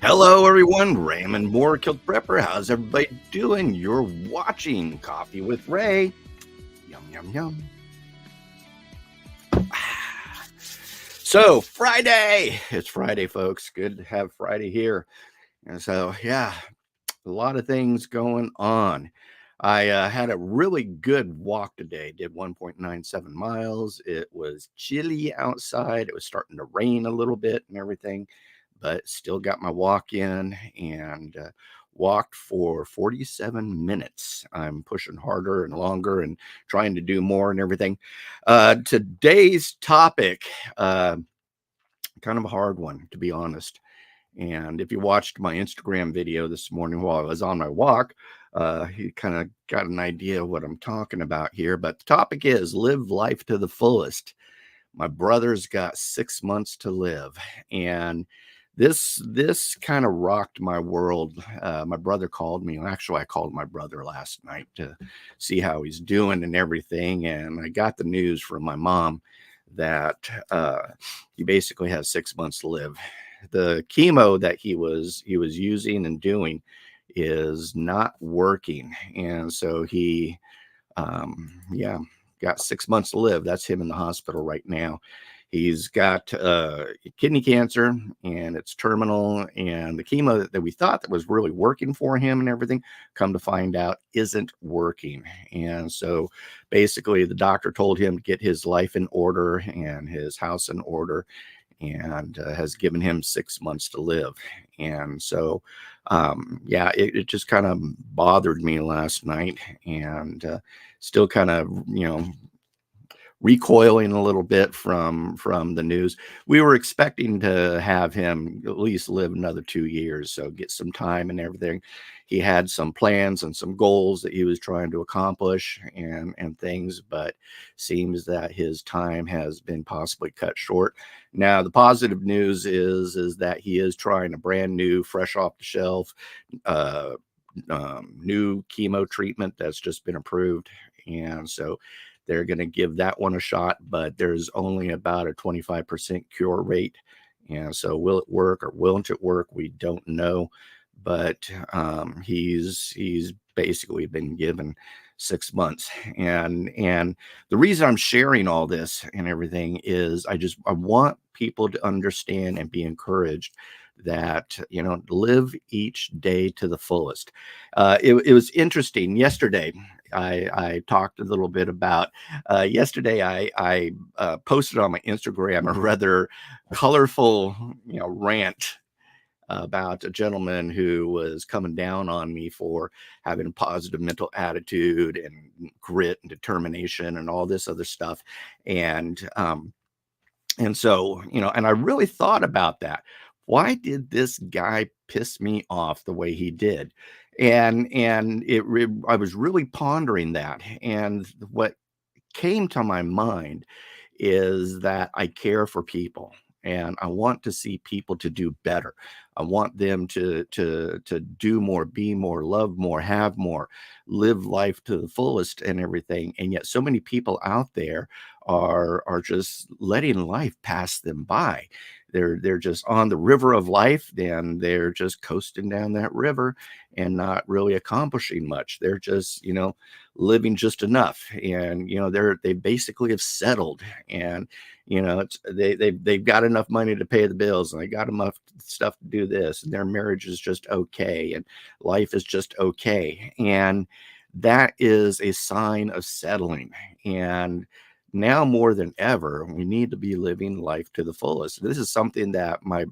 Hello, everyone. Raymond Moore, Killed Prepper. How's everybody doing? You're watching Coffee with Ray. Yum, yum, yum. So, Friday. It's Friday, folks. Good to have Friday here. And so, yeah, a lot of things going on. I had a really good walk today. Did 1.97 miles. It was chilly outside. It was starting to rain a little bit and everything, but still got my walk in and walked for 47 minutes. I'm pushing harder and longer and trying to do more and everything. Today's topic, kind of a hard one, to be honest. And if you watched my Instagram video this morning while I was on my walk, you kind of got an idea of what I'm talking about here. But the topic is live life to the fullest. My brother's got 6 months to live, and this kind of rocked my world. My brother called me. Actually, I called my brother last night to see how he's doing and everything, and I got the news from my mom that he basically has 6 months to live. The chemo that he was using and doing is not working, and so he yeah, got 6 months to live. That's him in the hospital right now. He's got kidney cancer, and it's terminal, and the chemo that we thought that was really working for him and everything, come to find out, isn't working. And so basically the doctor told him to get his life in order and his house in order, and has given him 6 months to live. And so yeah, it just kind of bothered me last night, and still kind of, recoiling a little bit from the news. We were expecting to have him at least live another 2 years, so get some time and everything. He had some plans and some goals that he was trying to accomplish and things, but seems that his time has been possibly cut short. Now, the positive news is that he is trying a brand new, fresh off the shelf, uh, new chemo treatment that's just been approved, and so they're going to give that one a shot, but there's only about a 25% cure rate. And so will it work or won't it work? We don't know. But he's basically been given 6 months. And the reason I'm sharing all this and everything is I want people to understand and be encouraged that, live each day to the fullest. It was interesting yesterday. I talked a little bit about yesterday. I posted on my Instagram a rather colorful, rant about a gentleman who was coming down on me for having a positive mental attitude and grit and determination and all this other stuff. And so, and I really thought about that. Why did this guy piss me off the way he did? I was really pondering that. And what came to my mind is that I care for people, and I want to see people to do better. I want them to do more, be more, love more, have more, live life to the fullest and everything. And yet so many people out there are just letting life pass them by. They're just on the river of life, and they're just coasting down that river and not really accomplishing much. They're just, living just enough, and they basically have settled, and they've got enough money to pay the bills, and they got enough stuff to do this, and their marriage is just okay, and life is just okay. And that is a sign of settling. And now more than ever, we need to be living life to the fullest. This is something that my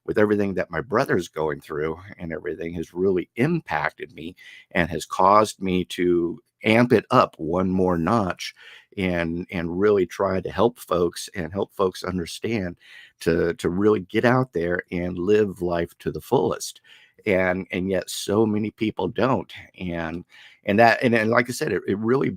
with everything that my brother's going through and everything has really impacted me and has caused me to amp it up one more notch and really try to help folks and help folks understand to really get out there and live life to the fullest. And yet so many people don't. And like I said, it really,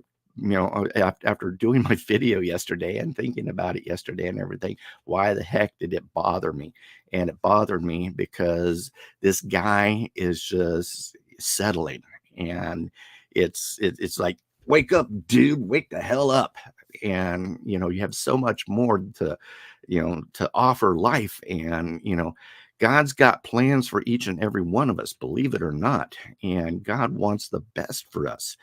after doing my video yesterday and thinking about it yesterday and everything, why the heck did it bother me? And it bothered me because this guy is just settling, and it's like, wake up, dude, wake the hell up. And you have so much more to offer life. And God's got plans for each and every one of us, believe it or not. And God wants the best for us.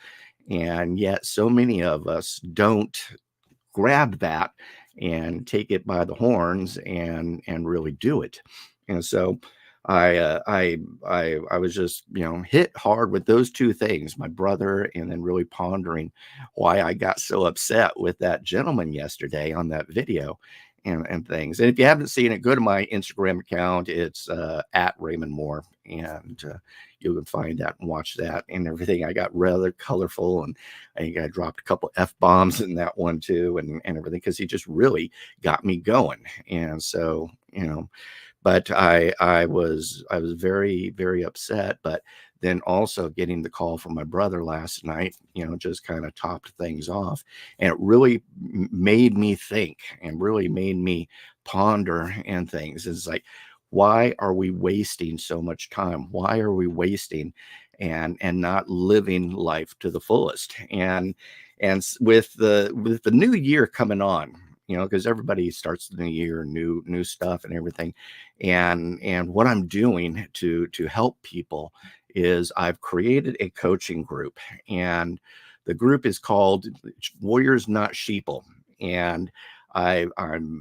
And yet, so many of us don't grab that and take it by the horns and really do it. And so I was just hit hard with those two things, my brother, and then really pondering why I got so upset with that gentleman yesterday on that video and things. And if you haven't seen it, go to my Instagram account. It's at Raymond Moore, and you can find that and watch that and everything. I got rather colorful, and I think I dropped a couple F bombs in that one too, and everything, because he just really got me going. And so, but I was very, very upset. But then also getting the call from my brother last night, just kind of topped things off. And it really made me think and really made me ponder and things. It's like, why are we wasting so much time? Why are we wasting and not living life to the fullest? With the new year coming on, because everybody starts the new year, new stuff and everything. And what I'm doing to help people is I've created a coaching group, and the group is called Warriors Not Sheeple. And I'm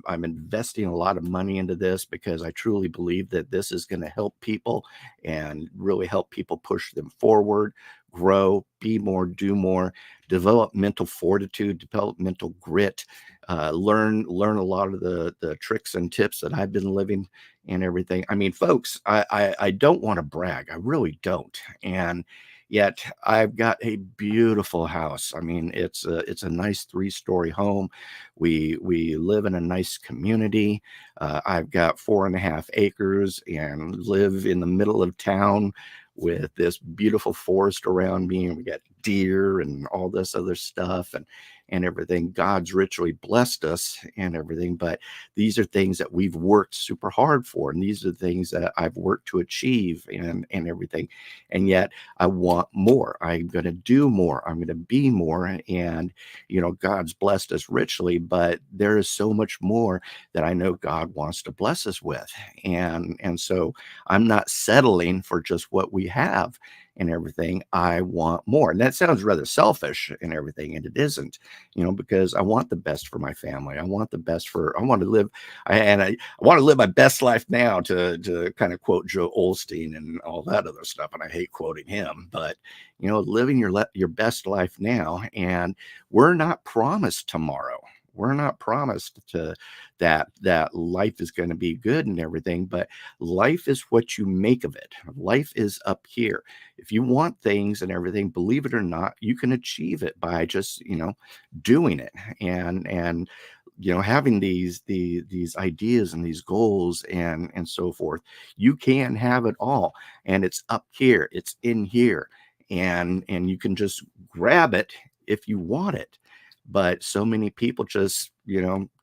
investing a lot of money into this because I truly believe that this is going to help people and really help people push them forward, grow, be more, do more, develop mental fortitude, develop mental grit, learn a lot of the tricks and tips that I've been living and everything. I mean, folks, I don't want to brag. I really don't. And yet I've got a beautiful house. I mean, it's a nice 3-story home. We live in a nice community. I've got 4.5 acres and live in the middle of town with this beautiful forest around me, and we got deer and all this other stuff and everything. God's richly blessed us and everything, but these are things that we've worked super hard for, and these are things that I've worked to achieve and everything. And yet I want more. I'm going to do more. I'm going to be more. And God's blessed us richly, but there is so much more that I know God wants to bless us with. And so I'm not settling for just what we have and everything. I want more. And that sounds rather selfish and everything, and it isn't, because I want the best for my family. I want the best I want to live, I want to live my best life now, to kind of quote Joe Olstein and all that other stuff. And I hate quoting him, but living your best life now. And we're not promised tomorrow. We're not promised to that life is going to be good and everything, but life is what you make of it. Life is up here. If you want things and everything, believe it or not, you can achieve it by just, doing it and having these ideas and these goals and so forth. You can have it all, and it's up here. It's in here, and you can just grab it if you want it. But so many people just,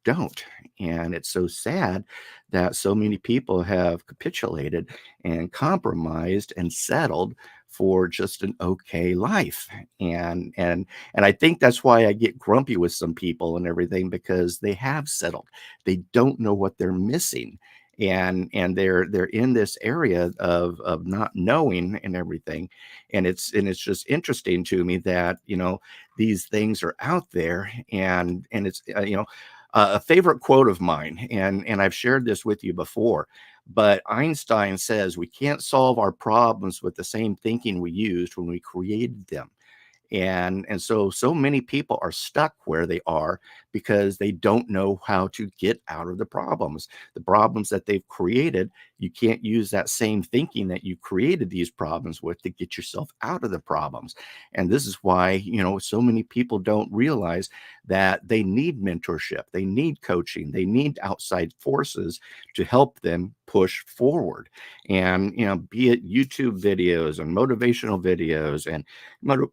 don't. And it's so sad that so many people have capitulated and compromised and settled for just an okay life. And I think that's why I get grumpy with some people and everything, because they have settled. They don't know what they're missing. And they're in this area of not knowing and everything. And it's just interesting to me that these things are out there, and it's a favorite quote of mine, and I've shared this with you before, but Einstein says we can't solve our problems with the same thinking we used when we created them. And so many people are stuck where they are because they don't know how to get out of the problems that they've created. You can't use that same thinking that you created these problems with to get yourself out of the problems. And this is why so many people don't realize that they need mentorship, they need coaching, they need outside forces to help them push forward. And be it YouTube videos and motivational videos and motivational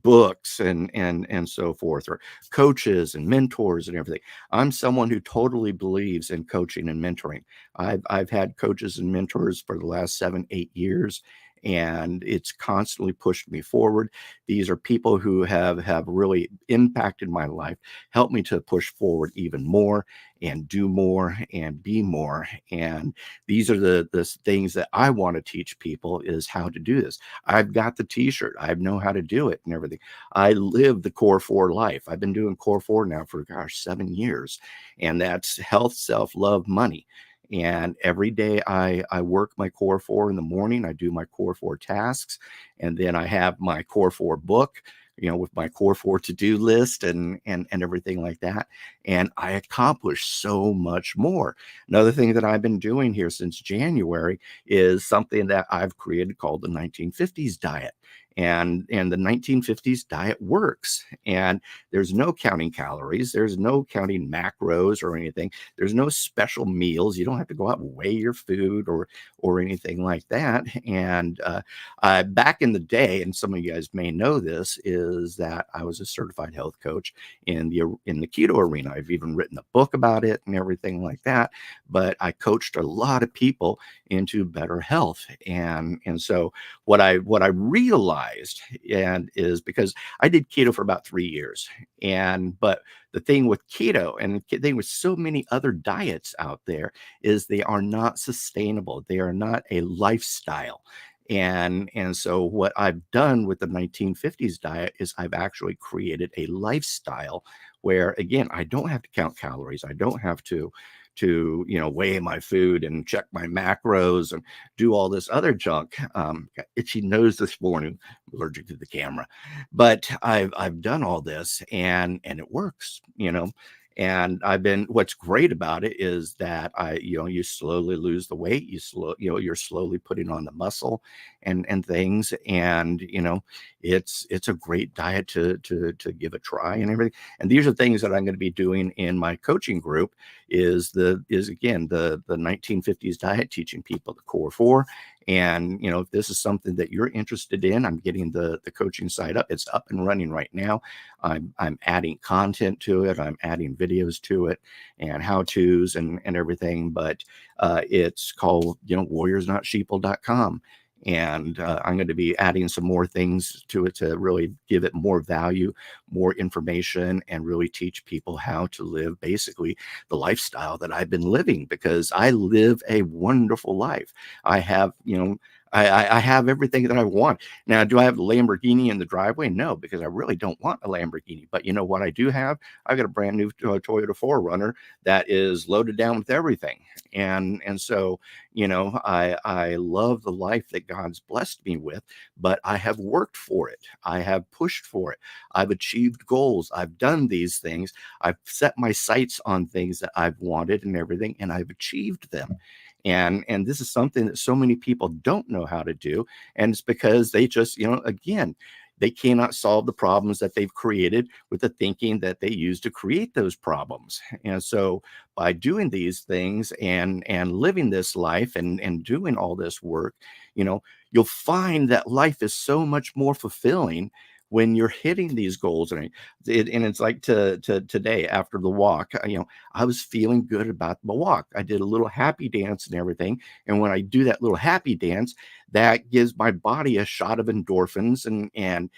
books and so forth, or coaches and mentors and everything. I'm someone who totally believes in coaching and mentoring. I've had coaches and mentors for the last 7-8 years, and it's constantly pushed me forward. These are people who have really impacted my life, helped me to push forward even more and do more and be more. And these are the things that I want to teach people is how to do this. I've got the t-shirt. I know how to do it and everything. I live the core four life. I've been doing core four now for gosh, 7 years. And that's health, self-love, money. And every day I work my core four in the morning. I do my core four tasks. And then I have my core four book, with my core four to-do list and everything like that. And I accomplish so much more. Another thing that I've been doing here since January is something that I've created called the 1950s diet. And the 1950s diet works. And there's no counting calories, there's no counting macros or anything. There's no special meals. You don't have to go out and weigh your food or anything like that. And back in the day, and some of you guys may know this, is that I was a certified health coach in the keto arena. I've even written a book about it and everything like that. But I coached a lot of people into better health. And so what I realized and is because I did keto for about 3 years. But the thing with keto and the thing with so many other diets out there is they are not sustainable. They are not a lifestyle. And so what I've done with the 1950s diet is I've actually created a lifestyle where again, I don't have to count calories. I don't have to weigh my food and check my macros and do all this other junk. Got itchy nose this morning, allergic to the camera, but I've done all this and it works. And what's great about it is that you slowly lose the weight, you're slowly putting on the muscle and things. And it's a great diet to give a try and everything. And these are things that I'm going to be doing in my coaching group is again the 1950s diet, teaching people the core four. And if this is something that you're interested in, I'm getting the coaching site up. It's up and running right now. I'm adding content to it. I'm adding videos to it and how to's and everything. But it's called warriorsnotsheeple.com. And I'm going to be adding some more things to it to really give it more value, more information, and really teach people how to live basically the lifestyle that I've been living, because I live a wonderful life. I have, I have everything that I want. Now, do I have a Lamborghini in the driveway? No, because I really don't want a Lamborghini. But you know what I do have? I've got a brand new Toyota 4Runner that is loaded down with everything. And so, I love the life that God's blessed me with, but I have worked for it. I have pushed for it. I've achieved goals. I've done these things. I've set my sights on things that I've wanted and everything, and I've achieved them. And this is something that so many people don't know how to do. And it's because they just, again, they cannot solve the problems that they've created with the thinking that they use to create those problems. And so by doing these things and living this life and doing all this work, you'll find that life is so much more fulfilling when you're hitting these goals. And it's like to today after the walk, I was feeling good about the walk. I did a little happy dance and everything. And when I do that little happy dance, that gives my body a shot of endorphins and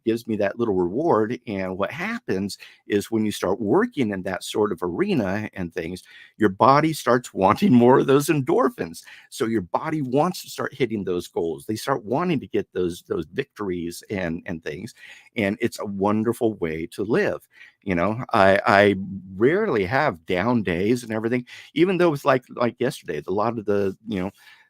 gives me that little reward. And what happens is when you start working in that sort of arena and things, your body starts wanting more of those endorphins. So your body wants to start hitting those goals. They start wanting to get those victories and things. And it's a wonderful way to live. I rarely have down days and everything, even though it's like yesterday, a lot of the,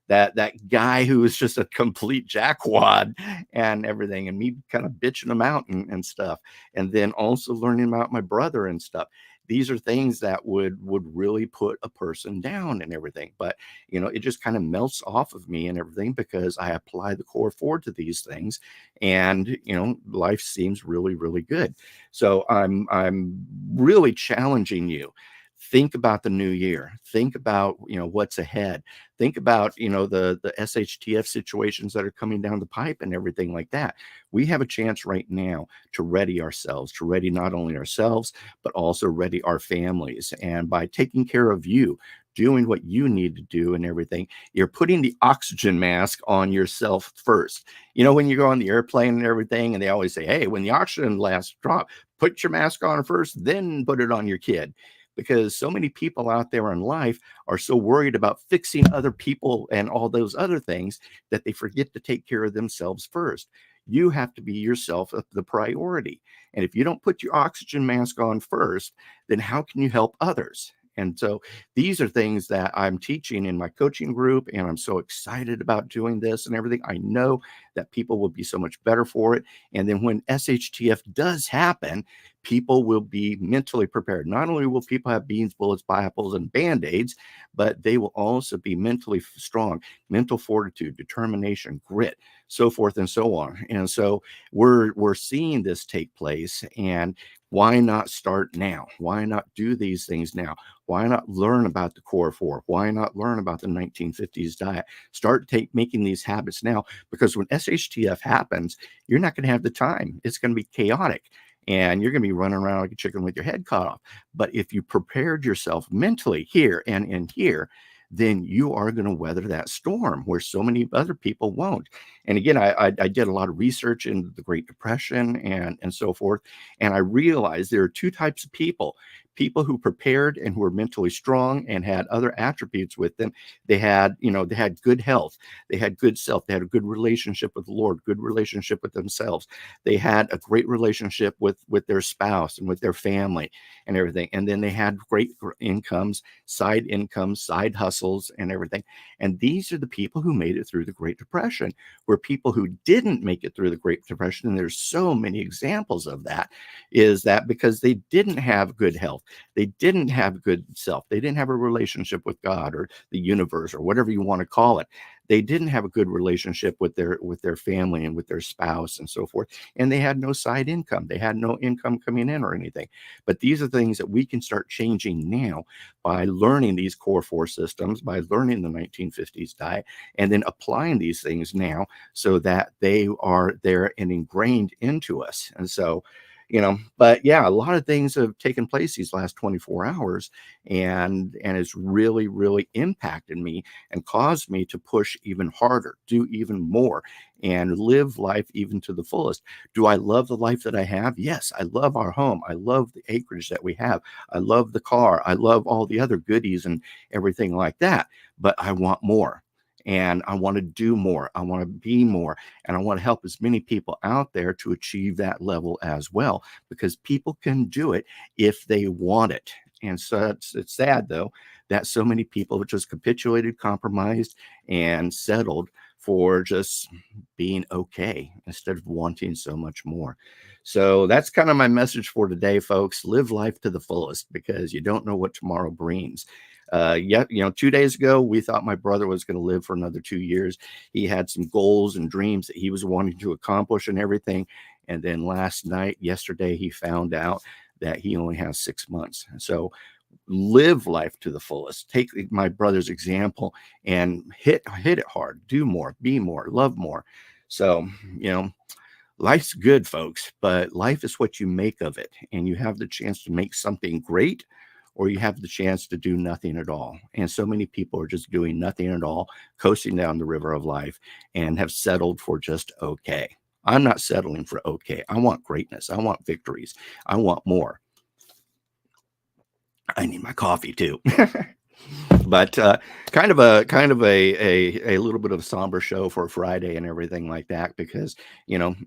that guy who was just a complete jackwad and everything, and me kind of bitching him out and stuff, and then also learning about my brother and stuff. These are things that would really put a person down and everything, but it just kind of melts off of me and everything because I apply the core four to these things, and life seems really, really good. So I'm really challenging you. Think about the new year. Think about what's ahead. Think about the SHTF situations that are coming down the pipe and everything like that. We have a chance right now to ready ourselves, to ready not only ourselves but also ready our families. And by taking care of you, doing what you need to do and everything. You're putting the oxygen mask on yourself first. When you go on the airplane and everything, and they always say, hey, when the oxygen last drop, put your mask on first, then put it on your kid. Because so many people out there in life are so worried about fixing other people and all those other things that they forget to take care of themselves first. You have to be yourself the priority. And if you don't put your oxygen mask on first, then how can you help others? And so these are things that I'm teaching in my coaching group, and I'm so excited about doing this and everything. I know that people will be so much better for it. And then when SHTF does happen, people will be mentally prepared. Not only will people have beans, bullets, Bibles, and band-aids, but they will also be mentally strong, mental fortitude, determination, grit, so forth and so on. And so we're seeing this take place, and why not start now? Why not do these things now? Why not learn about the core four? Why not learn about the 1950s diet? Start making these habits now, because when SHTF happens, you're not going to have the time. It's going to be chaotic, and you're going to be running around like a chicken with your head cut off. But if you prepared yourself mentally here and in here, then you are going to weather that storm where so many other people won't. And again, I did a lot of research into the Great Depression and so forth. And I realized there are two types of people who prepared and who were mentally strong and had other attributes with them. They had good health, they had good self, they had a good relationship with the Lord, good relationship with themselves. They had a great relationship with their spouse and with their family and everything. And then they had great incomes, side hustles and everything. And these are the people who made it through the Great Depression. Where people who didn't make it through the Great Depression, and there's so many examples of that, is that because they didn't have good health, they didn't have good self, they didn't have a relationship with God or the universe or whatever you want to call it. They didn't have a good relationship with their family and with their spouse and so forth. And they had no side income. They had no income coming in or anything. But these are things that we can start changing now by learning these core four systems, by learning the 1950s diet, and then applying these things now so that they are there and ingrained into us. And so, but yeah, a lot of things have taken place these last 24 hours, and it's really, really impacted me and caused me to push even harder, do even more, and live life even to the fullest. Do I love the life that I have? Yes, I love our home. I love the acreage that we have. I love the car. I love all the other goodies and everything like that. But I want more. And I want to do more. I want to be more. And I want to help as many people out there to achieve that level as well, because people can do it if they want it. And so it's sad, though, that so many people just capitulated, compromised, and settled for just being okay instead of wanting so much more. So that's kind of my message for today, folks. Live life to the fullest, because you don't know what tomorrow brings. Yeah, 2 days ago, we thought my brother was going to live for another 2 years. He had some goals and dreams that he was wanting to accomplish and everything. And then yesterday, he found out that he only has 6 months. So live life to the fullest. Take my brother's example and hit it hard. Do more, be more, love more. So, life's good, folks, but life is what you make of it. And you have the chance to make something great, or you have the chance to do nothing at all. And so many people are just doing nothing at all, coasting down the river of life, and have settled for just okay. I'm not settling for okay. I want greatness. I want victories. I want more. I need my coffee too. But kind of a little bit of a somber show for Friday and everything like that, because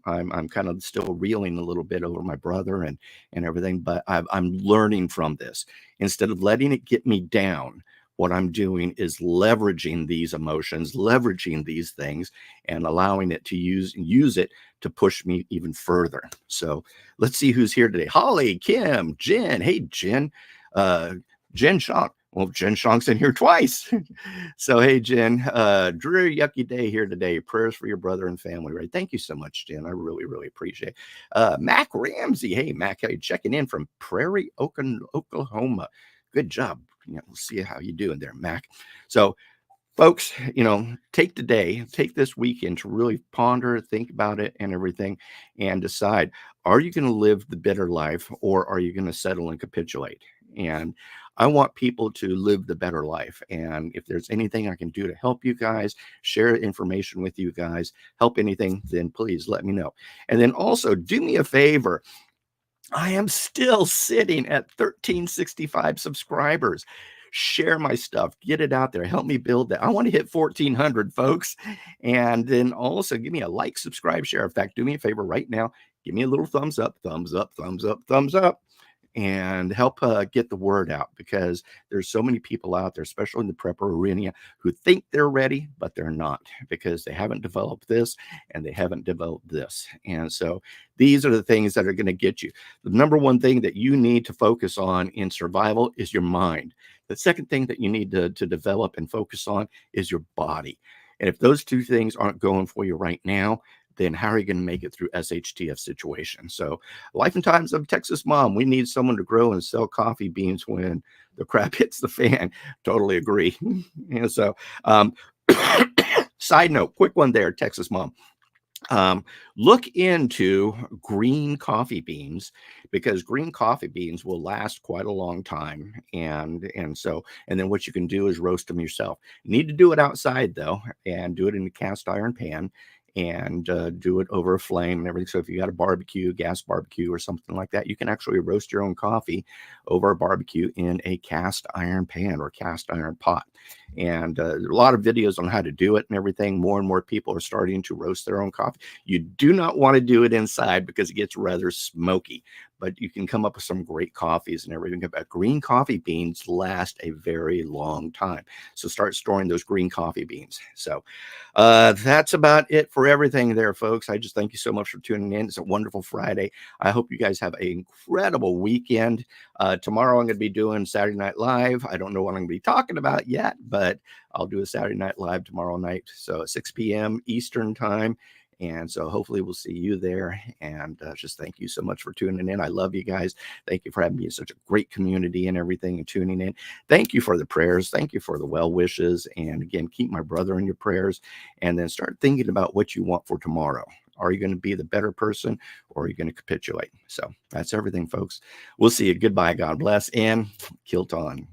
I'm kind of still reeling a little bit over my brother and everything. But I'm learning from this. Instead of letting it get me down, what I'm doing is leveraging these emotions, leveraging these things, and allowing it to use it to push me even further. So let's see who's here today. Holly, Kim, Jen. Hey, Jen. Jen Shonk. Well, Jen Shonk's in here twice. So, hey, Jen, dreary, yucky day here today. Prayers for your brother and family, right? Thank you so much, Jen. I really, really appreciate it. Mac Ramsey. Hey, Mac, how you checking in from Prairie, Oklahoma? Good job. We'll see how you doing there, Mac. So, folks, take this weekend to really ponder, think about it and everything, and decide, are you going to live the bitter life, or are you going to settle and capitulate? And I want people to live the better life. And if there's anything I can do to help you guys, share information with you guys, help anything, then please let me know. And then also do me a favor. I am still sitting at 1365 subscribers. Share my stuff, get it out there, help me build that. I want to hit 1400, folks. And then also give me a like, subscribe, share. In fact, do me a favor right now. Give me a little thumbs up, thumbs up, thumbs up, thumbs up, and help get the word out, because there's so many people out there, especially in the prepper arena, who think they're ready, but they're not, because they haven't developed this and they haven't developed this. And so these are the things that are going to get you. The number one thing that you need to focus on in survival is your mind. The second thing that you need to develop and focus on is your body. And if those two things aren't going for you right now, then how are you going to make it through SHTF situation? So life and times of Texas mom, we need someone to grow and sell coffee beans when the crap hits the fan. Totally agree. And so side note, quick one there, Texas mom. Look into green coffee beans, because green coffee beans will last quite a long time. And then what you can do is roast them yourself. You need to do it outside though, and do it in a cast iron pan, and do it over a flame and everything. So if you got a barbecue, gas barbecue or something like that, you can actually roast your own coffee over a barbecue in a cast iron pan or cast iron pot. And there are a lot of videos on how to do it and everything. More and more people are starting to roast their own coffee. You do not want to do it inside because it gets rather smoky, but you can come up with some great coffees and everything. But green coffee beans last a very long time. So start storing those green coffee beans. So that's about it for everything there, folks. I just thank you so much for tuning in. It's a wonderful Friday. I hope you guys have an incredible weekend. Tomorrow I'm going to be doing Saturday Night Live. I don't know what I'm going to be talking about yet, but I'll do a Saturday Night Live tomorrow night. So at 6 p.m. Eastern time. And so hopefully we'll see you there. And just thank you so much for tuning in. I love you guys. Thank you for having me in such a great community and everything and tuning in. Thank you for the prayers. Thank you for the well wishes. And again, keep my brother in your prayers, and then start thinking about what you want for tomorrow. Are you going to be the better person, or are you going to capitulate? So that's everything, folks. We'll see you. Goodbye. God bless, and kilt on.